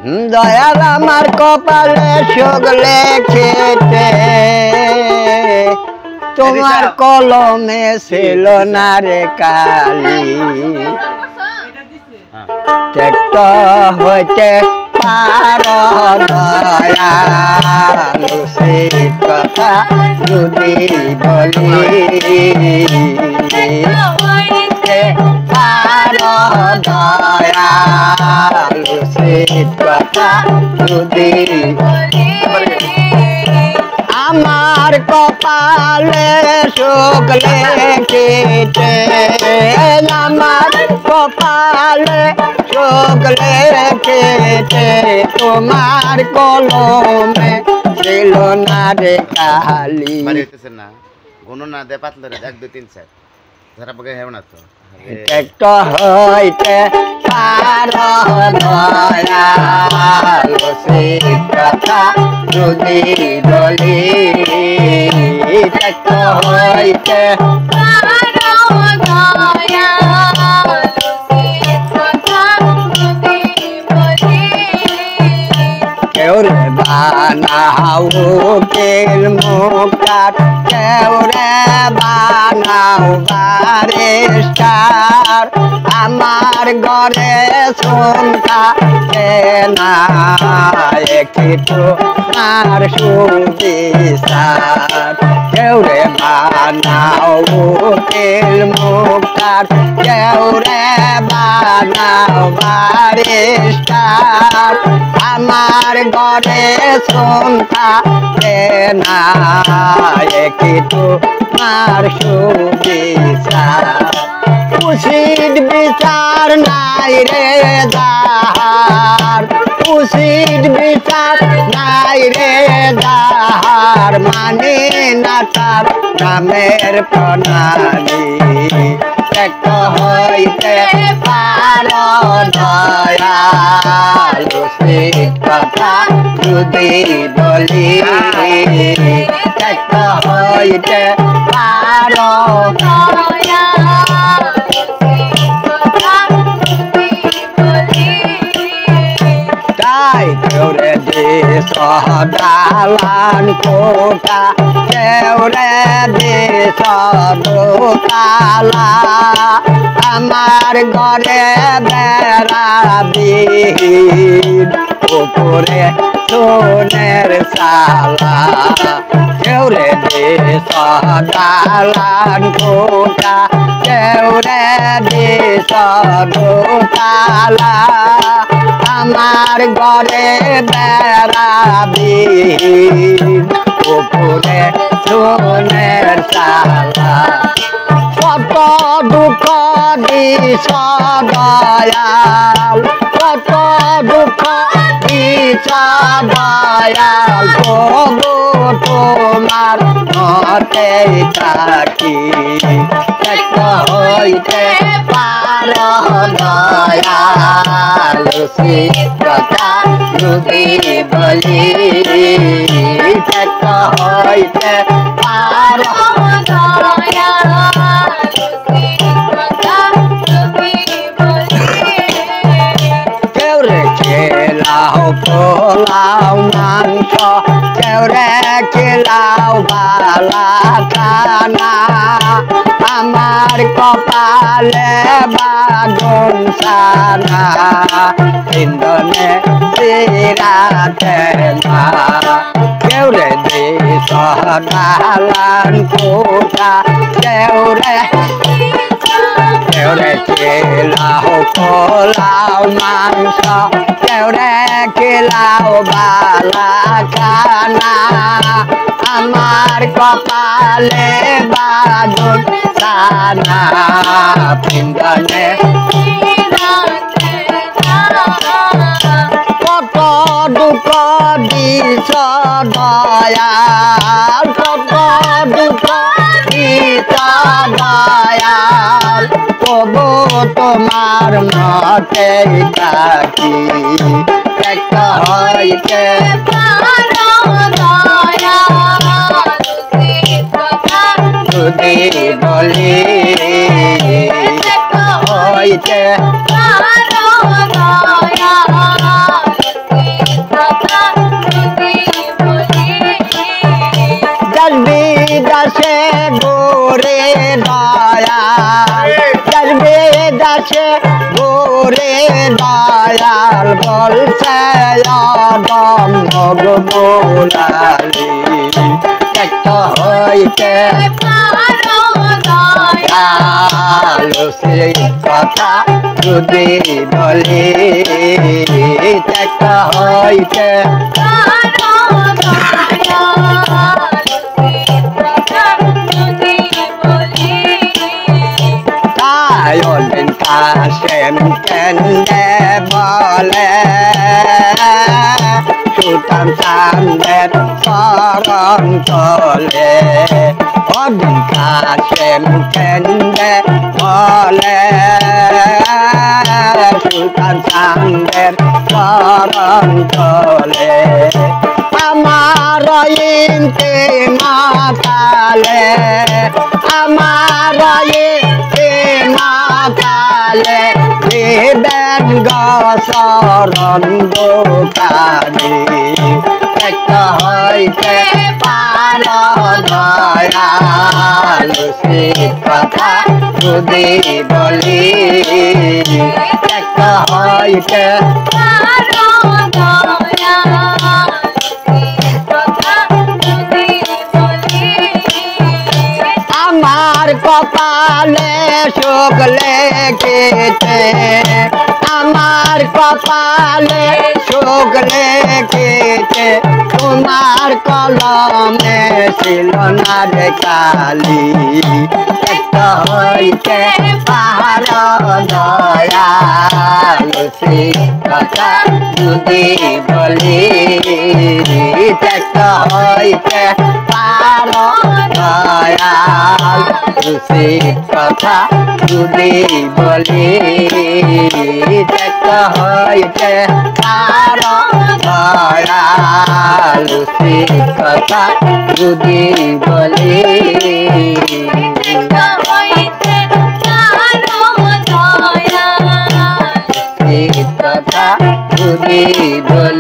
দয়াল আমার কপালে সুখ লেখেতে তোমার কলমে ছিল না রে কালি ত্যক্ত হইতে পারো দয়াল সে কথা যদি বলি পারো দয়াল সে কথা যদি আমার কপালে সুখ লেখেতে আমার কপালে সুখ লেখেতে তোমার কলমে ছিল না রে কালি না গণনা দে পাতলে 1 2 3 4 যারা বগে হেও না তো একটা হইতে পারো দয়াল সে কথা যদি বলি একটা হইতে পারো দয়াল সে কথা যদি বলি কেউ রে বানাও কেল মুক্তার কেউ রে বানাও বারিস্টার আমার ঘরে শুনতা না একটু আর সুবিচার কেউ রে বানাও কেল মুক্তার কেউ রে বানাও বারিস্টার আমার ঘরে শুনতা না একটু আর সুবিচার উচিত বিচার নাই রে যার উচিত বিচার নাই রে যার মানে না তার নামের প্রণালী এক হইতে পারো দয়াল উচিত কথা যদি বলি এক হইতে পারো দয়াল তাই কেউ রে দে সদালান কোটা কেউ রে দে সদোতালা আমার ঘরে বেড়াবিহীন উপরে সোনের সালা কেউ রে দে সদালান কোটা কেউ রে দে সদোতালা আমার ঘরে বেড়াবিহীন উপরে সোনের সালা কত দুঃখ দিছ দয়াল কত দুঃখ দিছ দয়াল প্রভু তোমার মতে থাকি এক হইতে পারো দয়াল সে কথা যদি বলি এক হইতে পারো দয়াল কেউ রে খেলাও পোলাও মাংস কেউ রে খেলাও বালা খানা আমার কপালে বাগুন সানা ইন্দনে সিরাতে মা কেউ রে দে সদালান কোটা কেউ রে খেলাও পোলাও মাংস কেউ রে খেলাও বালা খানা আমার কপালে বাগুন সানা পিন্দনে কত দুঃখ দিছ দয়াল কত দুঃখ দিছ দয়াল তবু তোমার মতে থাকি এক হইতে পারো দয়াল যদি বলি এক হইতে পারো দয়াল বলছে আদম মগবুলালি একটা হইতে আলো সেই কথা যদি বলি একটা হইতে Ayon kasem kende bole Sultan sandet sarang tole Odin kasem kende bole Sultan sandet sarang tole Amara inti matale Amara inti matale Riben gasaran dukani Ekta hoite paradayal Sikata judi boli Ekta hoite আমার কপালে সুখ লেগেছে আমার কপালে সুখ লেগেছে তোমার কলমে ছিল না রে কালি একটা হইতে পাহাড় দয়াল কথা যদি বলি একটা হইতে পাহাড় দয়াল কথা যদি বলি দেখা হইতে পার দয়াল কথা যদি বলি কথা যদি বলি